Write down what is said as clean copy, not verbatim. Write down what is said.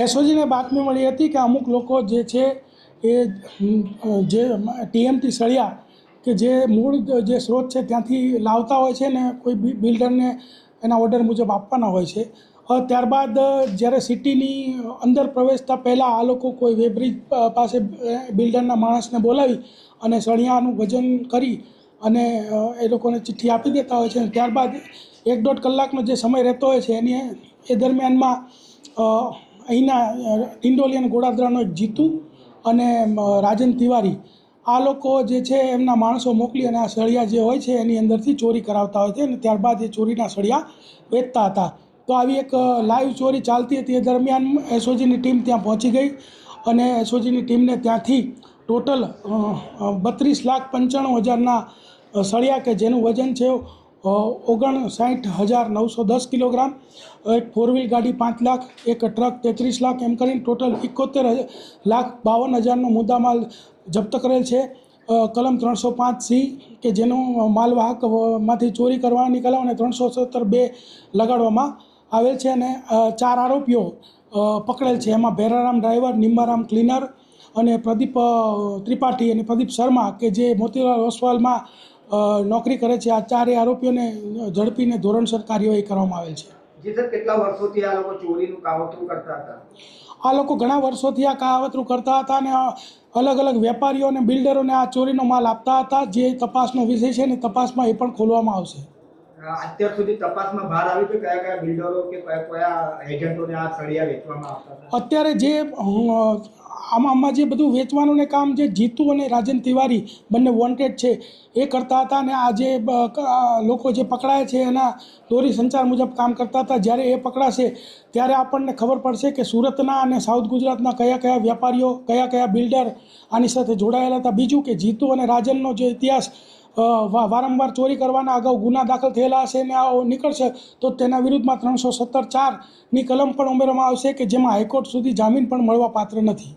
એસઓજીને બાતમી મળી હતી કે અમુક લોકો જે છે એ જે ટીએમટી સળિયા કે જે મૂળ જે સ્ત્રોત છે ત્યાંથી લાવતા હોય છે ને કોઈ બિલ્ડરને એના ઓર્ડર મુજબ આપવાના હોય છે। ત્યારબાદ જ્યારે સિટીની અંદર પ્રવેશતા પહેલાં આ લોકો કોઈ વેબ્રિજ પાસે બિલ્ડરના માણસને બોલાવી અને સળિયાનું વજન કરી અને એ લોકોને ચિઠ્ઠી આપી દેતા હોય છે। ત્યારબાદ 1-1.5 કલાકનો જે સમય રહેતો હોય છે એ દરમિયાનમાં અહીંના ડિંડોલી અને ગોળાદરાનો એક જીતુ અને રાજન તિવારી આ લોકો જે છે એમના માણસો મોકલી અને આ સળિયા જે હોય છે એની અંદરથી ચોરી કરાવતા હોય છે અને ત્યારબાદ એ ચોરીના સળિયા વેચતા હતા। તો આવી એક લાઈવ ચોરી ચાલતી હતી। એ દરમિયાન એસઓજીની ટીમ ત્યાં પહોંચી ગઈ અને એસઓજીની ટીમને ત્યાંથી ટોટલ 32,95,000ના સળિયા કે જેનું વજન છે 59,910 કિલોગ્રામ, એક 4 વ્હીલ ગાડી 5 લાખ, એક ટ્રક 33 લાખ, એમ કરીને ટોટલ 71,52,000નો મુદ્દામાલ જપ્ત કરેલ છે। કલમ 305C કે જેનો માલવાહકમાંથી ચોરી કરવાની કલમ અને 370(2) લગાડવામાં આવેલ છે અને 4 આરોપીઓ પકડેલ છે। એમાં ભેરારામ ડ્રાઈવર, નિમ્બારામ ક્લીનર અને પ્રદીપ ત્રિપાઠી અને પ્રદીપ શર્મા કે જે મોતીલાલ ઓસવાલમાં નોકરી કરે છે। આ 4 આરોપીઓને ઝડપીને ધોરણસર કાર્યવાહી કરવામાં આવેલ છે। જી સર, કેટલા વર્ષોથી આ લોકો ચોરીનું કાવતરું કરતા હતા? આ લોકો ઘણા વર્ષોથી આ કાવતરું કરતા હતા અને અલગ અલગ વેપારીઓ અને બિલ્ડરોને આ ચોરીનો માલ આપતા હતા। જે તપાસનો વિષય છે ને તપાસમાં એ પણ ખોલવામાં આવશે। અત્યાર સુધી તપાસમાં બહાર આવ્યું કે કયા કયા બિલ્ડરો કે કયા એજન્ટોને આ સળિયા વેચવામાં આવતા હતા? અત્યારે જે આમાં જે બધું વેચવાનું ને કામ જે જીતુ અને રાજન તિવારી બંને વોન્ટેડ છે એ કરતા હતા અને આ જે લોકો જે પકડાય છે એના દોરી સંચાર મુજબ કામ કરતા હતા। જ્યારે એ પકડાશે ત્યારે આપણને ખબર પડશે કે સુરતના અને સાઉથ ગુજરાતના કયા કયા વેપારીઓ કયા કયા બિલ્ડર આની સાથે જોડાયેલા હતા। બીજું કે જીતુ અને રાજનનો જે ઇતિહાસ વારંવાર ચોરી કરવાના અગાઉ ગુના દાખલ થયેલા હશે અને આ નીકળશે તો તેના વિરુદ્ધમાં 370(4)ની કલમ પણ ઉમેરવામાં આવશે કે જેમાં હાઈકોર્ટ સુધી જામીન પણ મળવા પાત્ર નથી।